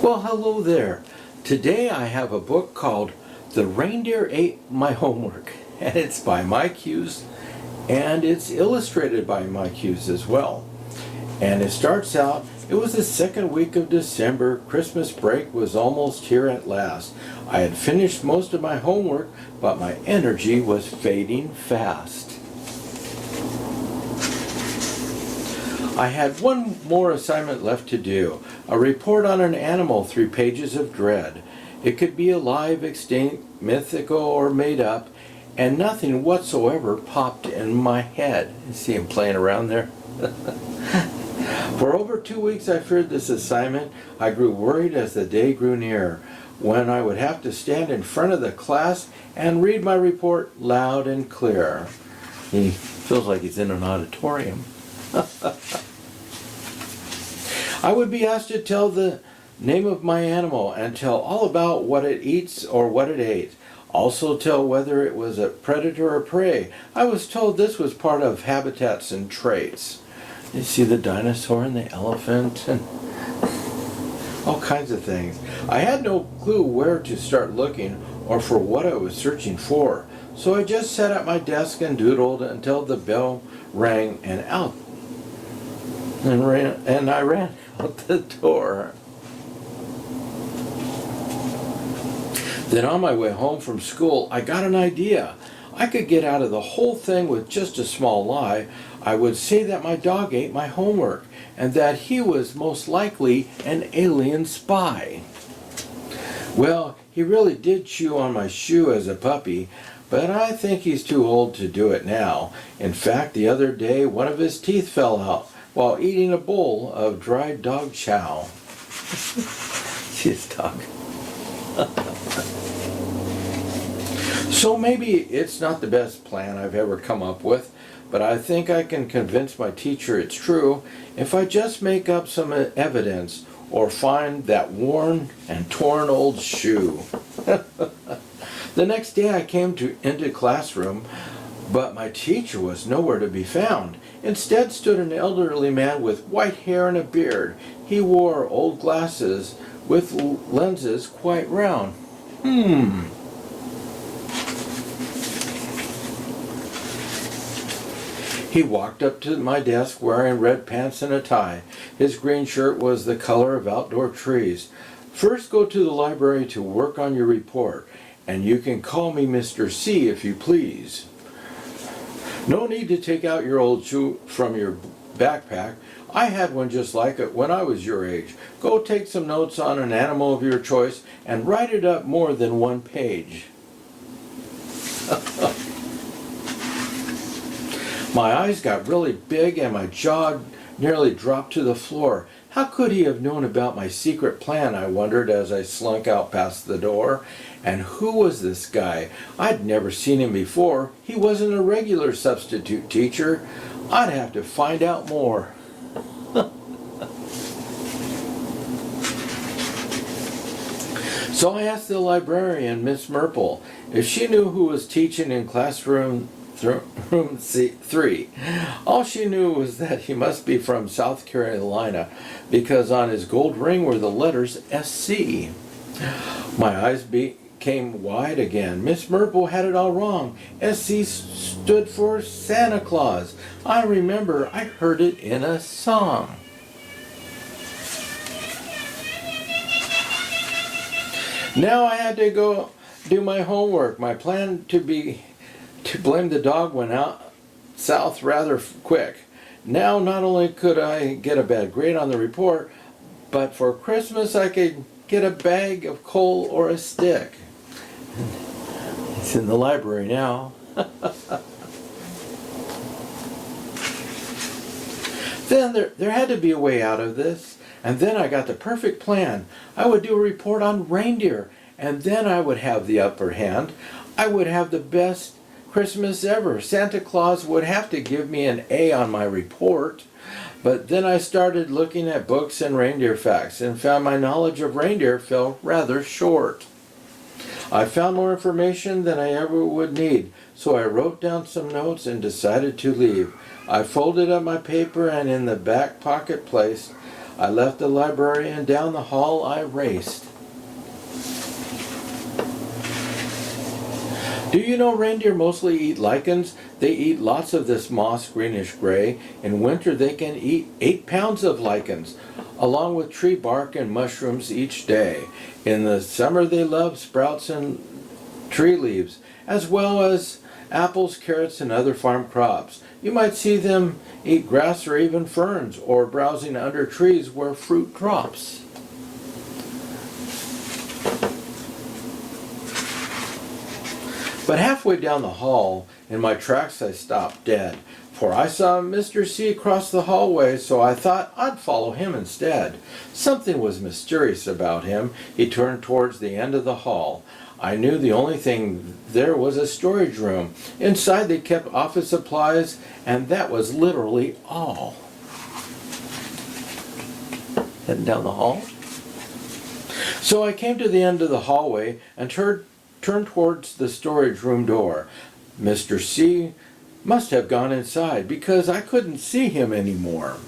Well, hello there. Today I have a book called The Reindeer Ate My Homework, and it's by Mike Hughes, and it's illustrated by Mike Hughes as well. And it starts out, it was the second week of December. Christmas break was almost here at last. I had finished most of my homework, but my energy was fading fast. I had one more assignment left to do, a report on an animal, 3 pages of dread. It could be alive, extinct, mythical, or made up, and nothing whatsoever popped in my head. You see him playing around there? For over 2 weeks I feared this assignment. I grew worried as the day grew near, when I would have to stand in front of the class and read my report loud and clear. He feels like he's in an auditorium. I would be asked to tell the name of my animal and tell all about what it eats or what it ate. Also tell whether it was a predator or prey. I was told this was part of habitats and traits. You see the dinosaur and the elephant and all kinds of things. I had no clue where to start looking or for what I was searching for. So I just sat at my desk and doodled until the bell rang and I ran out the door. Then on my way home from school, I got an idea. I could get out of the whole thing with just a small lie. I would say that my dog ate my homework and that he was most likely an alien spy. Well, he really did chew on my shoe as a puppy, but I think he's too old to do it now. In fact, the other day, one of his teeth fell out while eating a bowl of dried dog chow. See his dog. So maybe it's not the best plan I've ever come up with, but I think I can convince my teacher it's true if I just make up some evidence or find that worn and torn old shoe. The next day I came into classroom, but my teacher was nowhere to be found. Instead stood an elderly man with white hair and a beard. He wore old glasses with lenses quite round. He walked up to my desk wearing red pants and a tie. His green shirt was the color of outdoor trees. First, go to the library to work on your report, and you can call me Mr. C if you please. No need to take out your old shoe from your backpack. I had one just like it when I was your age. Go take some notes on an animal of your choice and write it up more than 1 page. My eyes got really big and my jaw nearly dropped to the floor. How could he have known about my secret plan, I wondered as I slunk out past the door. And who was this guy? I'd never seen him before. He wasn't a regular substitute teacher. I'd have to find out more. So I asked the librarian, Miss Merple, if she knew who was teaching in classroom room C3. All she knew was that he must be from South Carolina because on his gold ring were the letters SC. My eyes became wide again. Miss Merple had it all wrong. SC stood for Santa Claus. I remember I heard it in a song. Now I had to go do my homework. My plan to blame the dog went out south rather quick. Now not only could I get a bad grade on the report, but for Christmas I could get a bag of coal or a stick. It's in the library now. Then there had to be a way out of this. And then I got the perfect plan. I would do a report on reindeer, and then I would have the upper hand. I would have the best Christmas ever. Santa Claus would have to give me an A on my report. But then I started looking at books and reindeer facts and found my knowledge of reindeer fell rather short. I found more information than I ever would need, so I wrote down some notes and decided to leave. I folded up my paper and in the back pocket placed I left the library and down the hall I raced. Do you know reindeer mostly eat lichens? They eat lots of this moss, greenish gray. In winter they can eat 8 pounds of lichens, along with tree bark and mushrooms each day. In the summer they love sprouts and tree leaves, as well as apples, carrots, and other farm crops. You might see them eat grass or even ferns, or browsing under trees where fruit drops. But halfway down the hall, in my tracks I stopped dead, for I saw Mr. C across the hallway, so I thought I'd follow him instead. Something was mysterious about him. He turned towards the end of the hall. I knew the only thing there was a storage room. Inside they kept office supplies, and that was literally all. Heading down the hall. So I came to the end of the hallway and turned towards the storage room door. Mr. C must have gone inside because I couldn't see him anymore.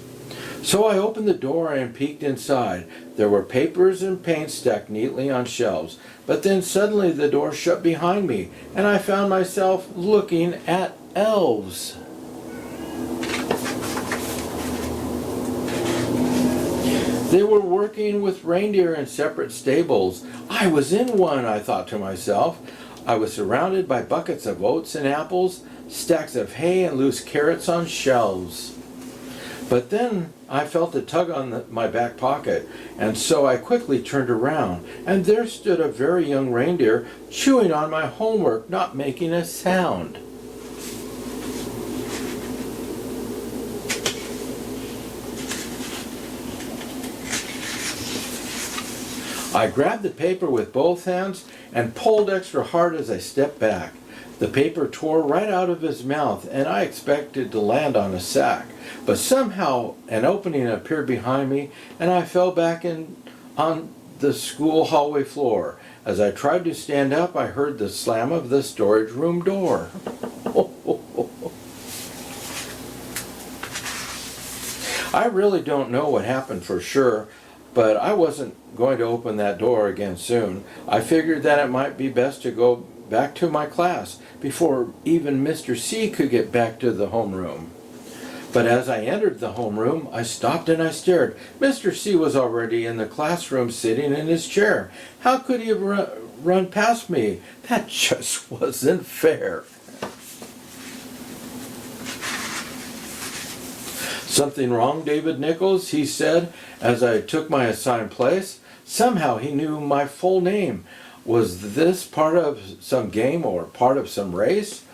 So I opened the door and peeked inside. There were papers and paint stacked neatly on shelves, but then suddenly the door shut behind me and I found myself looking at elves. They were working with reindeer in separate stables. I was in one, I thought to myself. I was surrounded by buckets of oats and apples, stacks of hay and loose carrots on shelves. But then I felt a tug on my back pocket, and so I quickly turned around, and there stood a very young reindeer chewing on my homework, not making a sound. I grabbed the paper with both hands and pulled extra hard as I stepped back. The paper tore right out of his mouth, and I expected to land on a sack. But somehow an opening appeared behind me, and I fell back on the school hallway floor. As I tried to stand up, I heard the slam of the storage room door. I really don't know what happened for sure, but I wasn't going to open that door again soon. I figured that it might be best to go back to my class before even Mr. C could get back to the homeroom. But as I entered the homeroom, I stopped and I stared. Mr. C was already in the classroom sitting in his chair. How could he have run past me? That just wasn't fair. Something wrong, David Nichols? He said as I took my assigned place. Somehow he knew my full name. Was this part of some game or part of some race?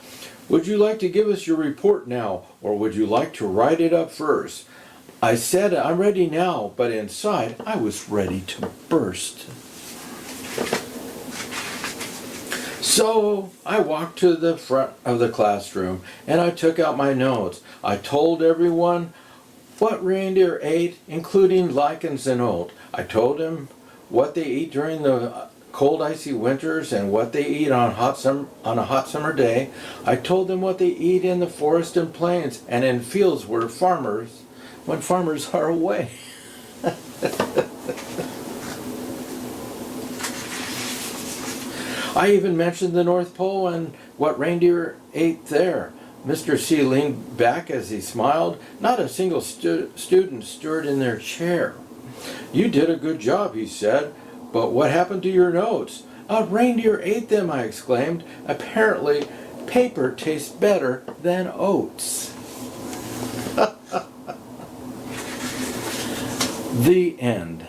Would you like to give us your report now, or would you like to write it up first? I said I'm ready now, but inside I was ready to burst. So I walked to the front of the classroom and I took out my notes. I told everyone what reindeer ate, including lichens and oat. I told them what they eat during the cold icy winters and what they eat on a hot summer day. I told them what they eat in the forest and plains and in fields when farmers are away. I even mentioned the North Pole and what reindeer ate there. Mr. C leaned back as he smiled. Not a single student stirred in their chair. You did a good job, he said. But what happened to your notes? A reindeer ate them, I exclaimed. Apparently, paper tastes better than oats. The end.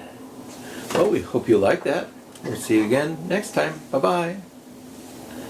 Well, we hope you like that. We'll see you again next time. Bye-bye.